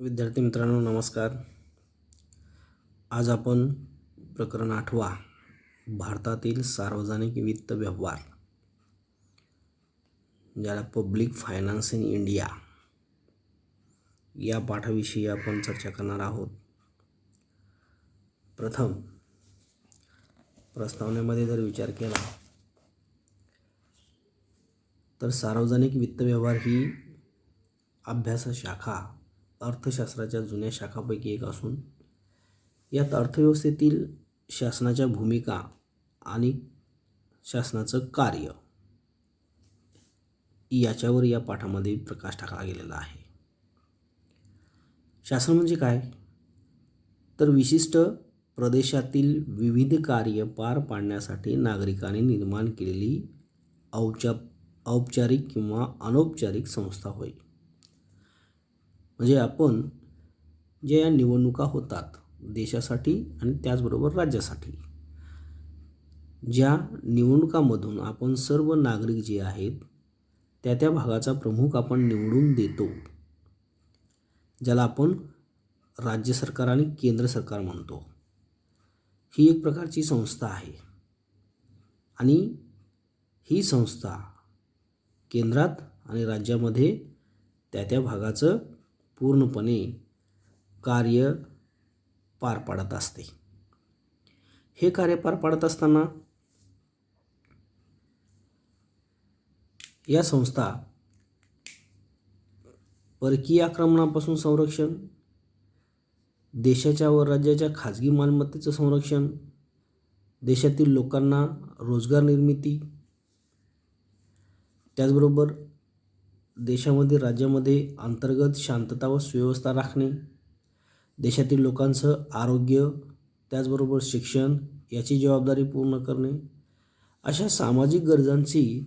विद्यार्थी मित्रांनो नमस्कार. आज आपण प्रकरण 8वा भारतातील सार्वजनिक वित्त व्यवहार ज्याला पब्लिक फायनान्स इन इंडिया या पाठाविषयी आपण चर्चा करणार आहोत. प्रथम प्रस्तावनेमध्ये जर विचार केला तर सार्वजनिक वित्त व्यवहार ही अभ्यास शाखा अर्थशास्त्राच्या जुन्या शाखापैकी एक असून यात अर्थव्यवस्थेतील शासनाच्या भूमिका आणि शासनाचं कार्य याच्यावर या पाठामध्ये प्रकाश टाकला गेलेला आहे. शासन म्हणजे काय तर विशिष्ट प्रदेशातील विविध कार्य पार पाडण्यासाठी नागरिकांनी निर्माण केलेली औपचारिक किंवा अनौपचारिक संस्था होय. म्हणजे आपण ज्या निवडणुका होतात देशासाठी आणि त्याचबरोबर राज्यासाठी, ज्या निवडणुकांमधून आपण सर्व नागरिक जे आहेत त्या भागाचा प्रमुख आपण निवडून देतो, ज्याला आपण राज्य सरकार आणि केंद्र सरकार म्हणतो, ही एक प्रकारची संस्था आहे. आणि ही संस्था केंद्रात आणि राज्यामध्ये त्या भागाचं पूर्णपणे कार्य पार पाडत असते. हे कार्य पार पाडत असताना या संस्था परकीय आक्रमणापासून संरक्षण, देशाच्या व राज्याच्या खाजगी मालमत्तेचं संरक्षण, देशातील लोकांना रोजगार निर्मिती, त्याचबरोबर देशामध्ये राज्यामध्ये अंतर्गत शांतता व सुव्यवस्था राखणे, देशातील लोकांचं आरोग्य त्याचबरोबर शिक्षण याची जबाबदारी पूर्ण करणे, अशा सामाजिक गरजांची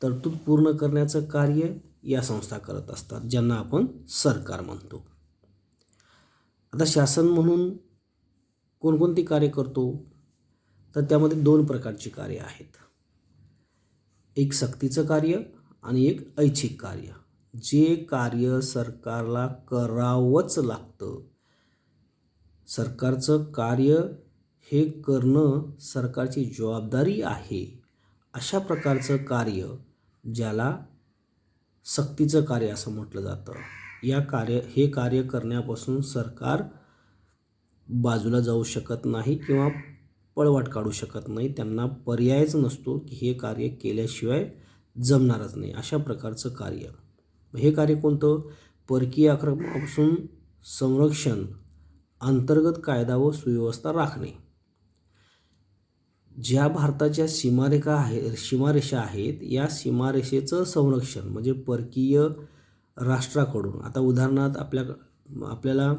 तरतूद पूर्ण करण्याचं कार्य या संस्था करत असतात, ज्यांना आपण सरकार म्हणतो. आता शासन म्हणून कोणकोणती कार्य करतो तर त्यामध्ये दोन प्रकारची कार्य आहेत. एक सक्तीचं कार्य आणि एक ऐच्छिक कार्य. जे कार्य सरकारला करावंच लागतं, सरकारचं कार्य हे करणं सरकारची जबाबदारी आहे, अशा प्रकारचं कार्य ज्याला सक्तीचं कार्य असं म्हटलं जातं. हे कार्य करण्यापासून सरकार बाजूला जाऊ शकत नाही किंवा पळवाट काढू शकत नाही. त्यांना पर्यायच नसतो की हे कार्य केल्याशिवाय जमणारच नाही, अशा प्रकारचं कार्य. हे कार्य कोणतं? परकीय आक्रमणापासून संरक्षण, अंतर्गत कायदा व सुव्यवस्था राखणे. ज्या भारताच्या सीमारेषा आहेत या सीमारेषेचं संरक्षण म्हणजे परकीय राष्ट्राकडून, आता उदाहरणार्थ आपल्याला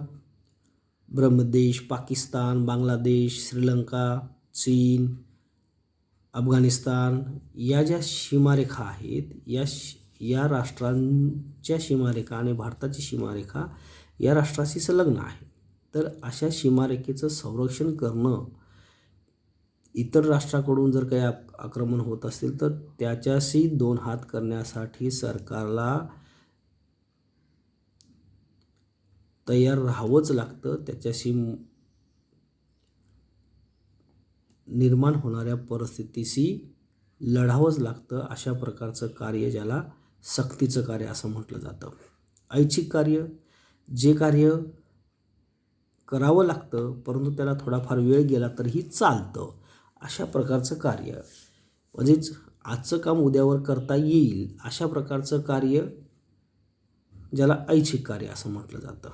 ब्रह्मदेश, पाकिस्तान, बांगलादेश, श्रीलंका, चीन, अफगाणिस्तान या ज्या सीमारेखा आहेत या राष्ट्रांच्या सीमारेखा आणि भारताची सीमारेखा या राष्ट्राशी संलग्न आहे. तर अशा सीमारेखेचं संरक्षण करणं, इतर राष्ट्राकडून जर काही आक्रमण होत असतील तर त्याच्याशी दोन हात करण्यासाठी सरकारला तयार राहावंच लागतं. त्याच्याशी निर्माण होणाऱ्या परिस्थितीशी लढावंच लागतं. अशा प्रकारचं कार्य ज्याला सक्तीचं कार्य असं म्हटलं जातं. ऐच्छिक कार्य, जे कार्य करावं लागतं परंतु त्याला थोडाफार वेळ गेला तरीही चालतं, अशा प्रकारचं कार्य. म्हणजेच आजचं काम उद्यावर करता येईल अशा प्रकारचं कार्य ज्याला ऐच्छिक कार्य असं म्हटलं जातं.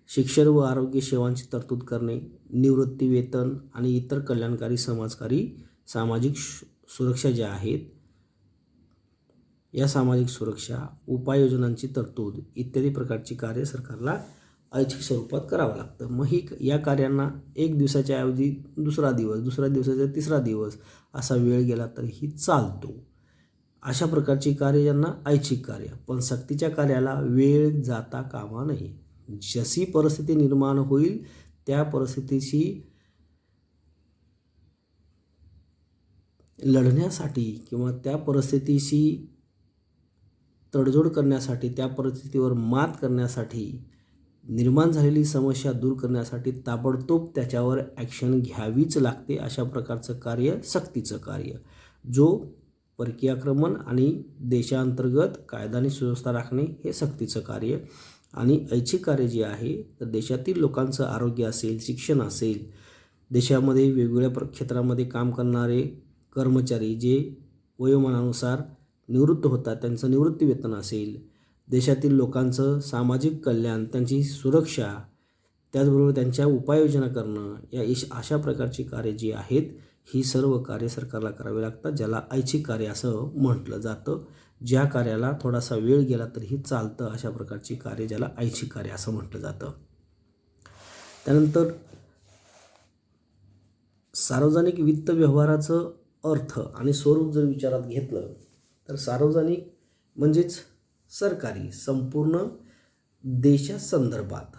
शिक्षण व आरोग्य सेवांची तरतूद करणे, निवृत्ती वेतन आणि इतर कल्याणकारी सामाजिक सुरक्षा ज्या आहेत या सामाजिक सुरक्षा उपाययोजनांची तरतूद इत्यादी प्रकारची कार्य सरकारला ऐच्छिक स्वरूपात करावं लागतं. मग या कार्यांना एक दिवसाच्या ऐवजी दुसऱ्या दिवसाचा तिसरा दिवस असा वेळ गेला तरीही चालतो. अशा प्रकारची कार्य ज्यांना ऐच्छिक कार्य. पण सक्तीच्या कार्याला वेळ जाता कामा नये. जशी परिस्थिती निर्माण होईल त्या परिस्थितीशी लढण्यासाठी किंवा त्या परिस्थितीशी तडजोड करण्यासाठी, त्या परिस्थितीवर मात करण्यासाठी निर्माण झालेली समस्या दूर करण्यासाठी ताबडतोब त्याच्यावर ॲक्शन घ्यावीच लागते. अशा प्रकारचं कार्य सक्तीचं कार्य, जो परकीय आक्रमण आणि देशांतर्गत कायदा आणि सुव्यवस्था राखणे हे सक्तीचं कार्य. आणि ऐच्छिक कार्य जे आहे तर देशातील लोकांचं आरोग्य असेल, शिक्षण असेल, देशामध्ये वेगवेगळ्या क्षेत्रामध्ये काम करणारे कर्मचारी जे वयोमानानुसार निवृत्त होतात त्यांचं निवृत्तीवेतन असेल, देशातील लोकांचं सामाजिक कल्याण, त्यांची सुरक्षा, त्याचबरोबर त्यांच्या उपाययोजना करणं, अशा प्रकारची कार्य जी आहेत ही सर्व कार्य सरकारला करावी लागतात, ज्याला ऐच्छिक कार्य असं म्हटलं जातं. ज्या कार्याला थोडासा वेळ गेला तरीही चालतं अशा प्रकारची कार्य ज्याला ऐच्छिक कार्य असं म्हटलं जातं. त्यानंतर सार्वजनिक वित्त व्यवहाराचं अर्थ आणि स्वरूप जर विचारात घेतलं तर सार्वजनिक म्हणजेच सरकारी, संपूर्ण देशासंदर्भात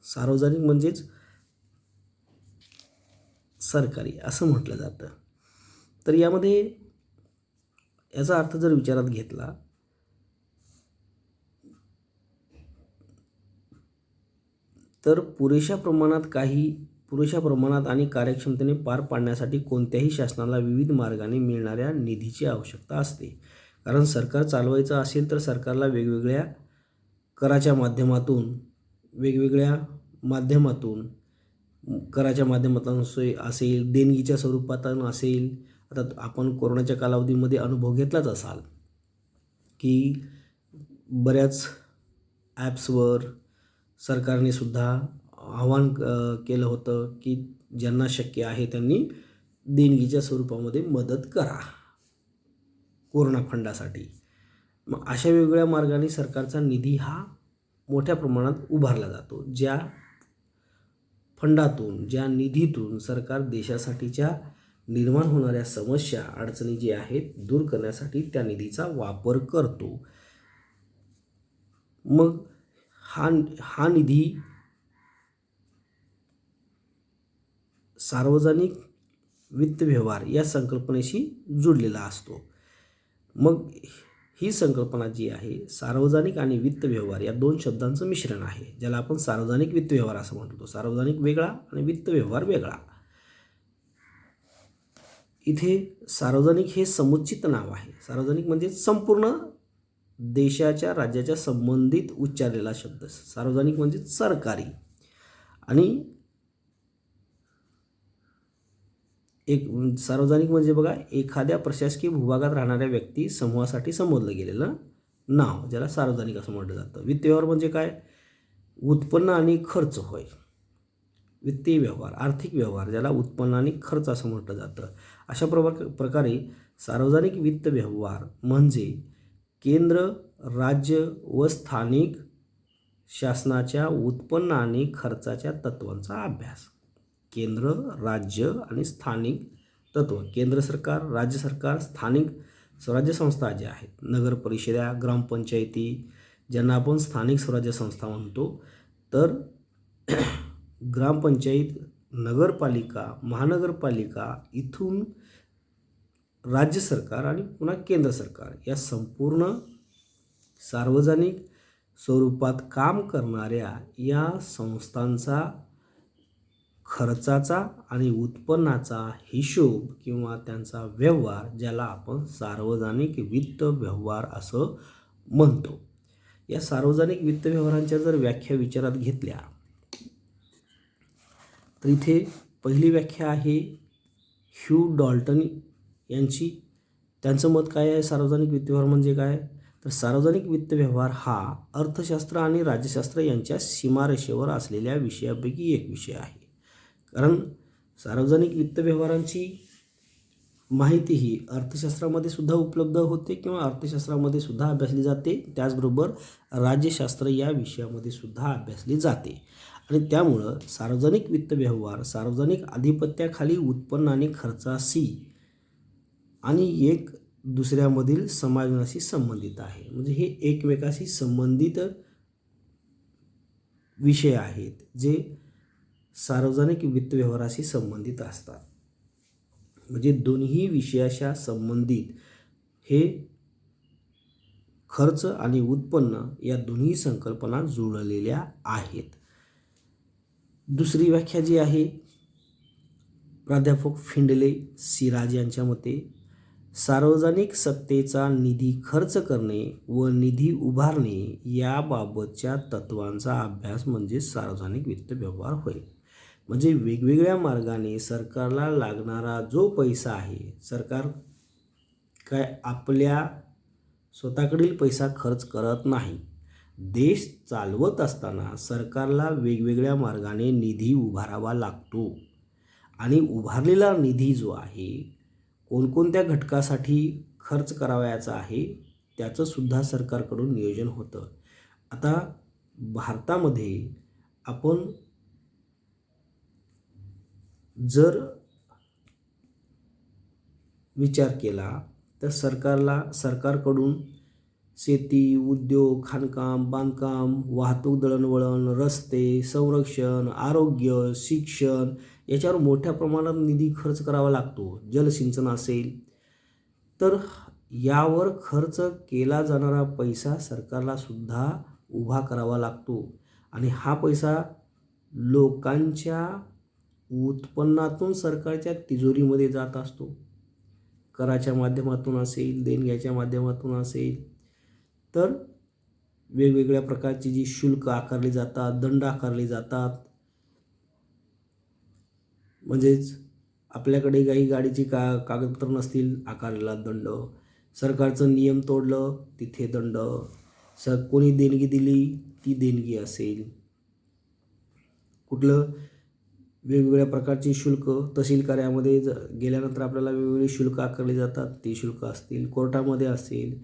सार्वजनिक म्हणजेच सरकारी असं म्हटलं जातं. तर यामध्ये याचा अर्थ जर विचारात घेतला तर पुरेशा प्रमाणात आणि कार्यक्षमतेने पार पाडण्यासाठी कोणत्याही शासनाला विविध मार्गाने मिळणाऱ्या निधीची आवश्यकता असते. कारण सरकार चालवायचं असेल तर सरकारला वेगवेगळ्या कराच्या माध्यमातून असेल, देणगीच्या स्वरूपातून असेल. आता आपण कोरोनाच्या कालावधीमध्ये अनुभव घेतलाच असाल की बऱ्याच ॲप्सवर सरकारने सुद्धा आवाहन केलं होतं की ज्यांना शक्य आहे त्यांनी देणगीच्या स्वरूपामध्ये मदत करा कोरोना फंडासाठी. मग अशा वेगवेगळ्या मार्गाने सरकारचा निधी हा मोठ्या प्रमाणात उभारला जातो. ज्या फंडातून, ज्या निधीतून सरकार देशासाठीच्या निर्माण होणाऱ्या समस्या, अडचणी जे आहेत दूर करण्यासाठी त्या निधीचा वापर करतो. मग हा निधी सार्वजनिक वित्त व्यवहार या संकल्पनेशी जुडलेला असतो. मग ही संकल्पना जी आहे सार्वजनिक आणि वित्त व्यवहार या दोन शब्दांचं मिश्रण आहे, ज्याला आपण सार्वजनिक वित्त व्यवहार असं म्हणतो. सार्वजनिक वेगळा आणि वित्त व्यवहार वेगळा. इथे सार्वजनिक हे समुचित नाव आहे. सार्वजनिक म्हणजे संपूर्ण देशाच्या, राज्याच्या संबंधित उच्चारलेला शब्द. सार्वजनिक म्हणजे सरकारी. आणि सार्वजनिक म्हणजे बघा एखाद्या प्रशासकीय भूभागात राहणाऱ्या व्यक्ती समूहासाठी संबोधलं गेलेलं नाव, ज्याला सार्वजनिक असं म्हटलं जातं. वित्त व्यवहार म्हणजे काय? उत्पन्न आणि खर्च होय. वित्तीय व्यवहार, आर्थिक व्यवहार, ज्याला उत्पन्न आणि खर्च असं म्हटलं जातं. अशा प्रकारे सार्वजनिक वित्त व्यवहार म्हणजे केंद्र, राज्य व स्थानिक शासनाच्या उत्पन्न आणि खर्चाच्या तत्वांचा अभ्यास. केंद्र, राज्य आणि स्थानिक तत्व. केंद्र सरकार, राज्य सरकार, स्थानिक स्वराज्य संस्था ज्या आहेत, नगर परिषदा, ग्रामपंचायती, ज्यांना आपण स्थानिक स्वराज्य संस्था म्हणतो. तर ग्रामपंचायत, नगरपालिका, महानगरपालिका, इथून राज्य सरकार आणि पुन्हा केंद्र सरकार या संपूर्ण सार्वजनिक स्वरूपात काम करणाऱ्या या संस्थांचा खर्चाचा आणि उत्पन्नाचा हिशोब किंवा त्यांचा व्यवहार, ज्याला आपण सार्वजनिक वित्त व्यवहार असं म्हणतो. या सार्वजनिक वित्त व्यवहारांच्या जर व्याख्या विचारात घेतल्या तर इथे पहिली व्याख्या आहे ह्यू डॉल्टन यांची. त्यांचं मत काय आहे? सार्वजनिक वित्त व्यवहार म्हणजे काय? तर सार्वजनिक वित्त व्यवहार हा अर्थशास्त्र आणि राज्यशास्त्र यांच्या सीमारेषेवर असलेल्या विषयापैकी एक विषय आहे. कारण सार्वजनिक वित्त व्यवहारांची माहिती ही अर्थशास्त्रामध्ये सुद्धा उपलब्ध होते किंवा अर्थशास्त्रामध्ये सुद्धा अभ्यासली जाते. त्याचबरोबर राज्यशास्त्र या विषयामध्ये सुद्धा अभ्यासली जाते. आणि त्यामुळं सार्वजनिक वित्त व्यवहार सार्वजनिक आधिपत्याखाली उत्पन्न आणि खर्चाशी आणि एक दुसऱ्यामधील समायोजनाशी संबंधित आहे. म्हणजे हे एकमेकाशी संबंधित विषय आहेत जे सार्वजनिक वित्त व्यवहाराशी संबंधित असतात. म्हणजे दोन्ही विषयाच्या संबंधित हे खर्च आणि उत्पन्न या दोन्ही संकल्पना जुळलेल्या आहेत. दुसरी व्याख्या जी आहे प्राध्यापक फिंडले सिराज यांच्या मते, सार्वजनिक सत्तेचा निधी खर्च करणे व निधी उभारणे याबाबतच्या तत्वांचा अभ्यास म्हणजे सार्वजनिक वित्त व्यवहार होय. म्हणजे वेगवेगळ्या मार्गाने सरकारला लागणारा जो पैसा आहे, सरकार काय आपल्या स्वतःकडील पैसा खर्च करत नाही. देश चालवत असताना सरकारला वेगवेगळ्या मार्गाने निधी उभारावा लागतो आणि उभारलेला निधी जो आहे कोणकोणत्या घटकासाठी खर्च करावयाचा आहे त्याचंसुद्धा सरकारकडून नियोजन होतं. आता भारतामध्ये आपण जर विचार केला तर सरकारकडून शेती, उद्योग, खाणकाम, बांधकाम, वाहतूक, दळणवळण, रस्ते, संरक्षण, आरोग्य, शिक्षण याच्यावर मोठ्या प्रमाणात निधी खर्च करावा लागतो. जलसिंचन असेल तर यावर खर्च केला जाणारा पैसा सरकारला सुद्धा उभा करावा लागतो आणि हा पैसा लोकांच्या उत्पन्नातून सरकारच्या तिजोरीमध्ये जात असतो. कराच्या माध्यमातून असेल, देणग्याच्या माध्यमातून असेल, तर वेगवेगळ्या प्रकारची जी शुल्क आकारली जातात, दंड आकारले जातात. म्हणजेच आपल्याकडे काही गाडीची कागदपत्र नसतील, आकारलेला दंड. सरकारचं नियम तोडलं तिथे दंड. कोणी देणगी दिली ती देणगी असेल. कुठलं वेगवेगळ्या प्रकारची शुल्क तहसील कार्यामध्ये गेल्यानंतर आपल्याला वेगवेगळी शुल्क आकारली जातात, ती शुल्क असतील. कोर्टामध्ये असेल,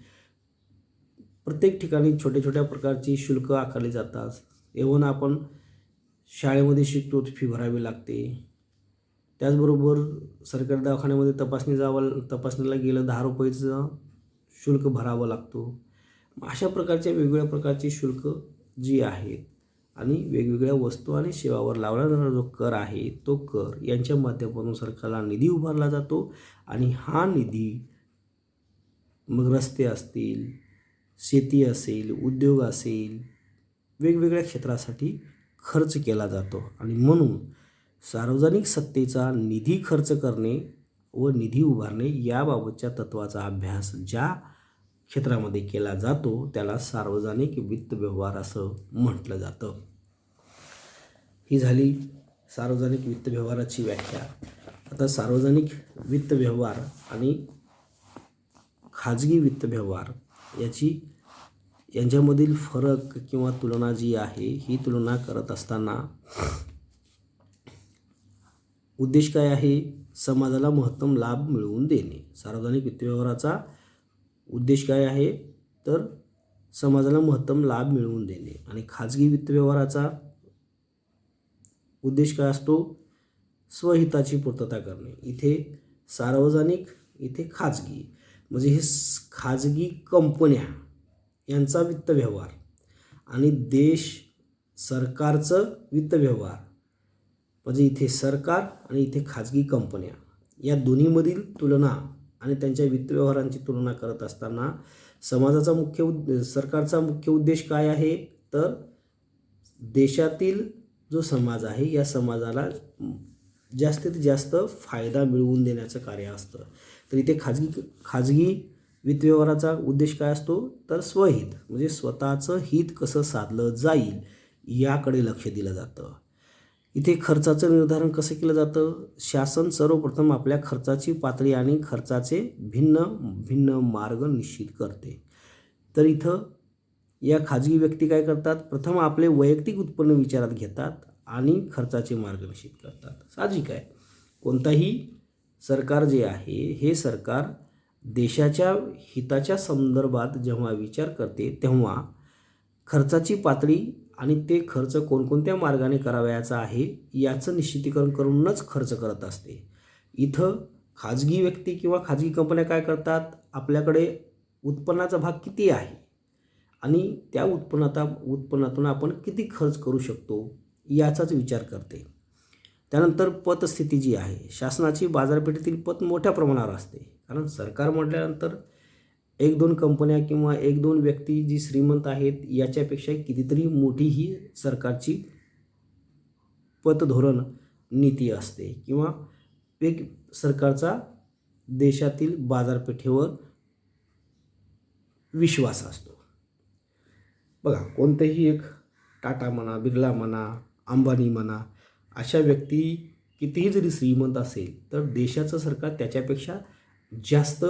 प्रत्येक ठिकाणी छोट्या छोट्या प्रकारची शुल्क आकारली जातात. एव्हन आपण शाळेमध्ये शिकतो फी भरावी लागते. त्याचबरोबर सरकारी दवाखान्यामध्ये तपासणीला गेलं 10 रुपयेचं शुल्क भरावं लागतो. अशा प्रकारच्या वेगवेगळ्या प्रकारची शुल्क जी आहेत आणि वेगवेगळ्या वस्तू आणि सेवावर लावला जाणारा जो कर आहे तो कर यांच्या माध्यमातून सरकारला निधी उभारला जातो आणि हा निधी मग रस्ते असतील, शेती असेल, उद्योग असेल, वेगवेगळ्या क्षेत्रासाठी खर्च केला जातो. आणि म्हणून सार्वजनिक सत्तेचा निधी खर्च करणे व निधी उभारणे याबाबतच्या तत्वाचा अभ्यास ज्या क्षेत्रामध्ये केला जातो त्याला सार्वजनिक वित्त व्यवहार असं म्हटलं जातं. ही झाली सार्वजनिक वित्त व्यवहाराची व्याख्या. आता सार्वजनिक वित्त व्यवहार आणि खाजगी वित्त व्यवहार यांच्यामधील फरक किंवा तुलना जी आहे ही तुलना करत असताना उद्देश काय आहे? समाजाला महत्तम लाभ मिळवून देणे. सार्वजनिक वित्त व्यवहाराचा उद्देश काय आहे? तर समाजाला महत्तम लाभ मिळवून देणे. आणि खाजगी वित्त व्यवहाराचा उद्देश काय असतो? स्वहिताची पूर्तता करणे. इथे सार्वजनिक, इथे खाजगी. म्हणजे हे खाजगी कंपन्या यांचा वित्त व्यवहार आणि देश सरकारचं वित्त व्यवहार. म्हणजे इथे सरकार आणि इथे खाजगी कंपन्या या दोन्हीमधील तुलना आणि त्यांच्या वित्त व्यवहारांची तुलना करत असताना समाजाचा सरकारचा मुख्य उद्देश काय आहे? तर देशातील जो समाज आहे या समाजाला जास्तीत जास्त फायदा मिळवून देण्याचं कार्य असतं. तर इथे खाजगी वित्त व्यवहाराचा उद्देश काय असतो? तर स्वहित, म्हणजे स्वतःचं हित कसं साधलं जाईल याकडे लक्ष दिलं जातं. इथे खर्चाचं निर्धारण कसं केलं जातं? शासन सर्वप्रथम आपल्या खर्चाची पातळी आणि खर्चाचे भिन्न भिन्न मार्ग निश्चित करते. तर इथं या खाजगी व्यक्ती काय करतात? प्रथम आपले वैयक्तिक उत्पन्न विचारात घेतात आणि खर्चाचे मार्ग निश्चित करतात. साहजिक आहे, कोणताही सरकार जे आहे हे सरकार देशाच्या हिताच्या संदर्भात जेव्हा विचार करते तेव्हा खर्चाची पातळी आणि ते खर्च कोणकोणत्या मार्गाने करावयाचा आहे याचं निश्चितीकरण करूनच खर्च करत असते. इथं खाजगी व्यक्ती किंवा खाजगी कंपन्या काय करतात? आपल्याकडे उत्पन्नाचा भाग किती आहे आणि त्या उत्पन्नातून आपण किती खर्च करू शकतो याचाच विचार करते. त्यानंतर पतस्थिती जी आहे, शासनाची बाजारपेठेतील पत मोठ्या प्रमाणावर असते. कारण सरकार म्हटल्यानंतर एक दोन कंपन्या किंवा एक दोन व्यक्ती जी श्रीमंत आहेत याच्यापेक्षा कितीतरी मोठी ही सरकारची पतधोरण नीती असते किंवा एक सरकारचा देशातील बाजारपेठेवर विश्वास असतो. बघा, कोणतेही एक टाटा म्हणा, बिर्ला म्हणा, अंबानी म्हणा, अशा व्यक्ती कितीही जरी श्रीमंत असेल तर देशाचं सरकार त्याच्यापेक्षा जास्त,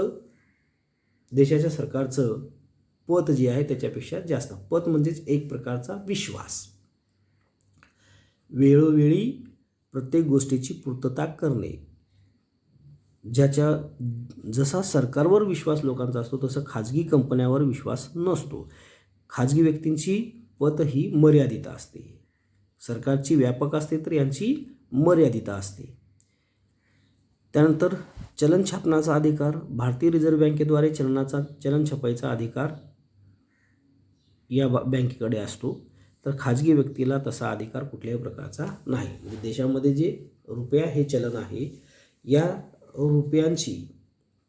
देशाच्या सरकारचं पत जे आहे त्याच्यापेक्षा जास्त. पत म्हणजेच एक प्रकारचा विश्वास. वेळोवेळी प्रत्येक गोष्टीची पूर्तता करणे. जसा सरकारवर विश्वास लोकांचा असतो तसं खाजगी कंपन्यावर विश्वास नसतो. खाजगी व्यक्तींची पत ही मर्यादित असते. सरकारची व्यापक असते तर यांची मर्यादित असते. त्यानंतर चलन छापण्याचा अधिकार. भारतीय रिझर्व्ह बँकेद्वारे चलन छापायचा अधिकार या बँकेकडे असतो, तर खाजगी व्यक्तीला तसा अधिकार कुठल्याही प्रकारचा नाही. म्हणजे देशामध्ये जे रुपया हे चलन आहे, या रुपयांची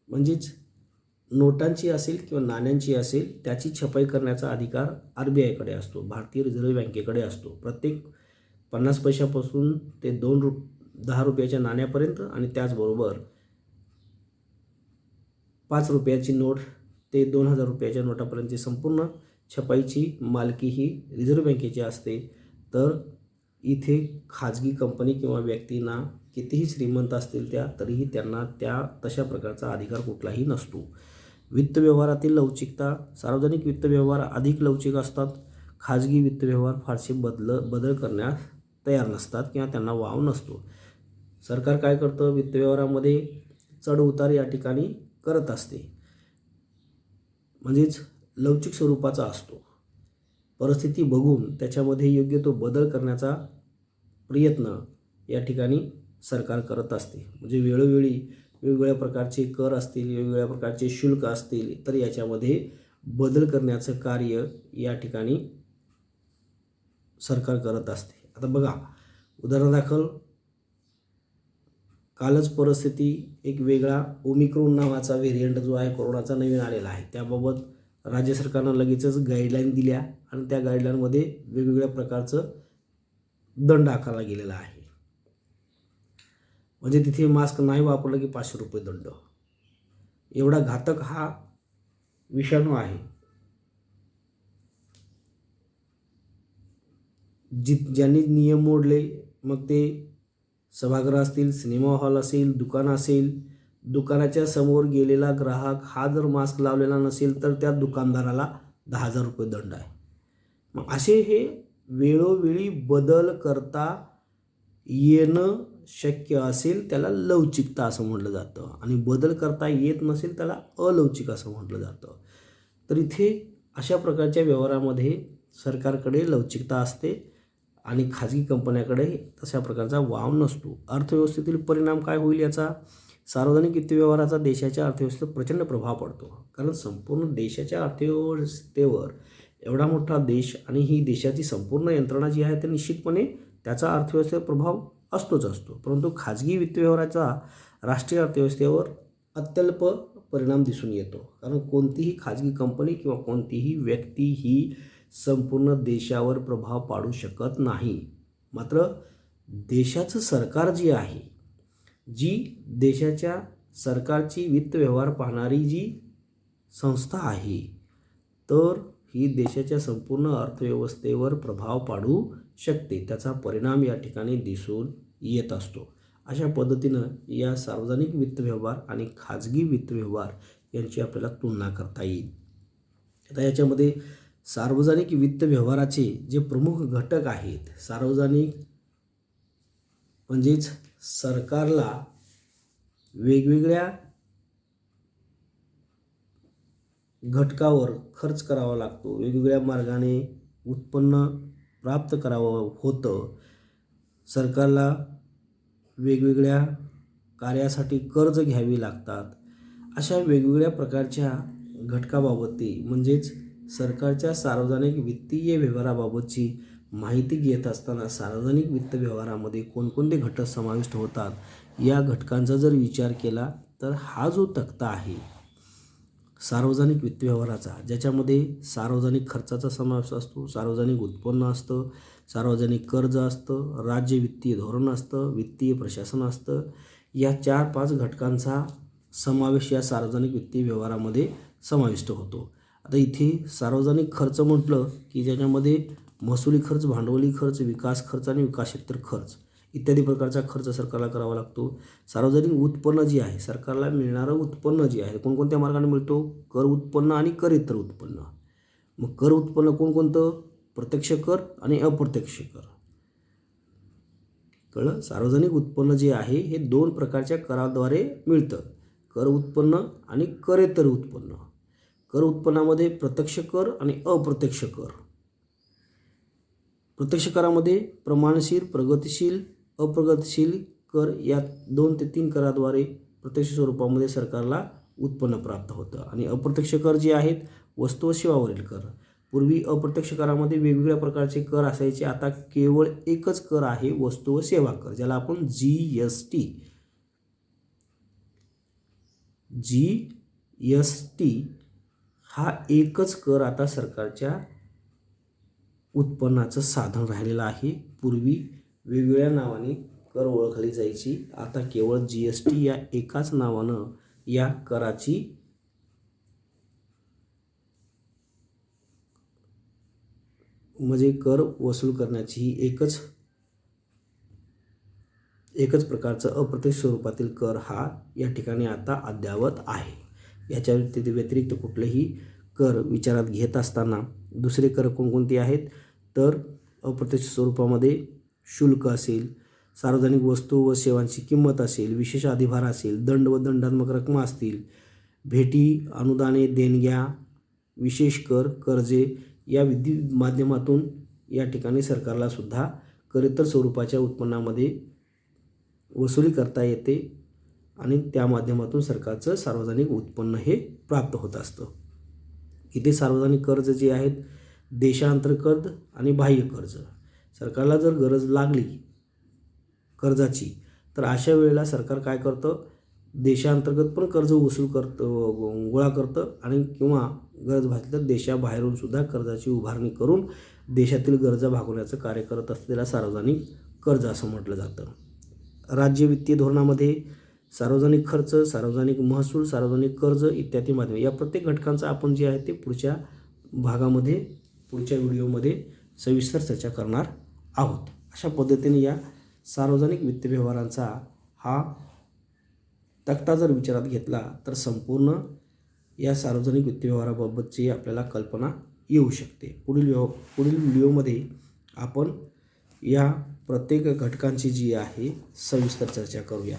म्हणजेच नोटांची असेल किंवा नाण्यांची असेल त्याची छपाई करण्याचा अधिकार RBIकडे असतो, भारतीय रिझर्व्ह बँकेकडे असतो. प्रत्येक 50 पैशापासून ते 10 रुपयाच्या नाण्यापर्यंत आणि त्याचबरोबर 5 रुपयाची नोट ते 2000 रुपयाच्या नोटापर्यंतची संपूर्ण छपाईची मालकी ही रिझर्व्ह बँकेची असते. तर इथे खाजगी कंपनी किंवा व्यक्तींना कितीही श्रीमंत असतील तरीही त्यांना तशा प्रकारचा अधिकार कुठलाही नसतो. वित्त व्यवहारातील लवचिकता. सार्वजनिक वित्त व्यवहार अधिक लवचिक असतात. खाजगी वित्त व्यवहार फारसे बदल करण्यास तयार नसतात किंवा त्यांना वाव नसतो. सरकार काय करतं, वित्त व्यवहारामध्ये चढ उतार या ठिकाणी करत असते, म्हणजेच लवचिक स्वरूपाचा असतो. परिस्थिती बघून त्याच्यामध्ये योग्य तो बदल करण्याचा प्रयत्न या ठिकाणी सरकार करत असते. म्हणजे वेळोवेळी वेगवेगळ्या प्रकारचे कर असतील, वेगवेगळ्या प्रकारचे शुल्क असतील, तर याच्यामध्ये बदल करण्याचं कार्य या ठिकाणी सरकार करत असते. आता बघा, उदाहरणादाखल कालच परिस्थिती एक वेगळा ओमिक्रॉन नावाचा व्हेरियंट जो आहे कोरोनाचा नवीन आलेला आहे, त्याबाबत राज्य सरकारनं लगेचच गाईडलाईन दिल्या आणि त्या गाईडलाईनमध्ये वेगवेगळ्या प्रकारचं दंड आकारला गेलेला आहे. म्हणजे तिथे मास्क नाही वापरलं की 500 रुपये दंड. एवढा घातक हा विषाणू आहे. ज्यांनी नियम मोडले, मग ते सभागृह असतील, सिनेमा हॉल असेल, दुकान असेल, दुकानाच्या समोर गेलेला ग्राहक हा जर मास्क लावलेला नसेल तर त्या दुकानदाराला 10,000 रुपये दंड आहे. मग असे हे वेळोवेळी बदल करता येणं शक्य असेल त्याला लवचिकता असं म्हटलं जातं, आणि बदल करता येत नसेल त्याला अलवचिक असं म्हटलं जातं. तर इथे अशा प्रकारच्या व्यवहारामध्ये सरकारकडे लवचिकता असते आणि खाजगी कंपन्याकडे तशा प्रकारचा वाव नसतो. अर्थव्यवस्थेतील परिणाम काय होईल याचा? सार्वजनिक वित्त व्यवहाराचा देशाच्या अर्थव्यवस्थेवर प्रचंड प्रभाव पडतो, कारण संपूर्ण देशाच्या अर्थव्यवस्थेवर एवढा मोठा देश आणि ही देशाची संपूर्ण यंत्रणा जी आहे ते निश्चितपणे त्याचा अर्थव्यवस्थेवर प्रभाव असतोच असतो. परंतु खाजगी वित्त व्यवहाराचा राष्ट्रीय अर्थव्यवस्थेवर अत्यल्प परिणाम दिसून येतो, कारण कोणतीही खाजगी कंपनी किंवा कोणतीही व्यक्ती ही संपूर्ण देशावर प्रभाव पाडू शकत नाही. मात्र देशाचं सरकार जे आहे, जी देशाच्या सरकारची वित्त व्यवहार पाहणारी जी संस्था आहे, तर ही देशाच्या संपूर्ण अर्थव्यवस्थेवर प्रभाव पाडू शकते. त्याचा परिणाम या ठिकाणी दिसून येत असतो. अशा पद्धतीनं या सार्वजनिक वित्त व्यवहार आणि खाजगी वित्त व्यवहार यांची आपल्याला तुलना करता येईल. आता याच्यामध्ये सार्वजनिक वित्त व्यवहाराचे जे प्रमुख घटक आहेत, सार्वजनिक म्हणजेच सरकारला वेगवेगळ्या घटकावर खर्च करावा लागतो, वेगवेगळ्या मार्गाने उत्पन्न प्राप्त करावं होतं, सरकारला वेगवेगळ्या कार्यासाठी कर्ज घ्यावी लागतात. अशा वेगवेगळ्या प्रकारच्या घटकाबाबतची म्हणजेच सरकारच्या सार्वजनिक वित्तीय व्यवहाराबाबतची माहिती घेत असताना सार्वजनिक वित्त व्यवहारामध्ये कोणकोणते घटक समाविष्ट होतात या घटकांचा जर विचार केला तर हा जो तक्ता आहे सार्वजनिक वित्त व्यवहाराचा, ज्याच्यामध्ये सार्वजनिक खर्चाचा समावेश असतो, सार्वजनिक उत्पन्न असतं, सार्वजनिक कर्ज असतं, राज्य वित्तीय धोरण असतं, वित्तीय प्रशासन असतं. या 4-5 घटकांचा समावेश या सार्वजनिक वित्तीय व्यवहारामध्ये समाविष्ट होतो. आता इथे सार्वजनिक खर्च म्हटलं की ज्याच्यामध्ये महसुली खर्च, भांडवली खर्च, विकास खर्च आणि विकासेतर खर्च इत्यादी प्रकारचा खर्च सरकारला करावा लागतो. सार्वजनिक उत्पन्न जे आहे, सरकारला मिळणारं उत्पन्न जे आहे कोणकोणत्या मार्गाने मिळतो? कर उत्पन्न आणि करेत्तर उत्पन्न. मग कर उत्पन्न कोणकोणतं? प्रत्यक्ष कर आणि अप्रत्यक्ष कर. कळलं? सार्वजनिक उत्पन्न जे आहे हे 2 प्रकारच्या कराद्वारे मिळतं, कर उत्पन्न आणि करेत्तर उत्पन्न. कर उत्पन्नामध्ये प्रत्यक्ष कर आणि अप्रत्यक्ष कर. प्रत्यक्ष करामध्ये प्रमाणशील, प्रगतिशील, अप्रगतिशील कर या 2 ते 3 कराद्वारे प्रत्यक्ष स्वरूपामध्ये सरकारला उत्पन्न प्राप्त होतं. आणि अप्रत्यक्ष कर जे आहेत वस्तू व सेवावरील कर. पूर्वी अप्रत्यक्ष करामध्ये वेगवेगळ्या प्रकारचे कर असायचे, आता केवळ एकच कर आहे, वस्तू व सेवा कर, ज्याला आपण GST हा एकच कर आता सरकारच्या उत्पन्नाचं साधन राहिलेलं आहे. पूर्वी वेगवेगळ्या नावाने कर ओळखली जायची, आता केवळ GST या एकाच नावानं या कराची म्हणजे कर वसूल करण्याची ही एकच प्रकारचं अप्रत्यक्ष स्वरूपातील कर हा या ठिकाणी आता अद्यावत आहे. याच्या व्यतिरिक्त कुठलेही कर विचारात घेत असताना दुसरे कर कोणकोणते आहेत? तर अप्रत्यक्ष स्वरूपामध्ये शुल्क असेल, सार्वजनिक वस्तू व सेवांची किंमत असेल, विशेष अधिभार असेल, दंड व दंडात्मक रकमा असतील, भेटी, अनुदाने, देणग्या, विशेष कर, कर्जे या विविध माध्यमातून या ठिकाणी सरकारला सुद्धा करेत्तर स्वरूपाच्या उत्पन्नामध्ये वसुली करता येते आणि त्या माध्यमातून सरकारचं सार्वजनिक उत्पन्न हे प्राप्त होत असतं. इथे सार्वजनिक कर्ज जे आहेत देशांतर्गत आणि बाह्य कर्ज. सरकारला जर गरज लागली कर्जाची तर अशा वेळेला सरकार काय करतं? देशांतर्गत पण कर्ज वसूल करतं, गोळा करतं आणि किंवा गरज भासली तर देशाबाहेरून सुद्धा कर्जाची उभारणी करून देशातील गरजा भागवण्याचं कार्य करत असलेला सार्वजनिक कर्ज असं म्हटलं जातं. राज्य वित्तीय धोरणामध्ये सार्वजनिक खर्च, सार्वजनिक महसूल, सार्वजनिक कर्ज इत्यादी माध्यम या प्रत्येक घटकांचा आपण जे आहे ते पुढच्या भागामध्ये, पुढच्या व्हिडिओमध्ये सविस्तर चर्चा करणार आहोत. अशा पद्धतीने या सार्वजनिक वित्त व्यवहारांचा हा तक्ता जर विचारात घेतला तर संपूर्ण या सार्वजनिक वित्त व्यवहाराबाबतची आपल्याला कल्पना येऊ शकते. पुढील व्हिडिओमध्ये आपण या प्रत्येक घटकांची जी आहे सविस्तर चर्चा करूया.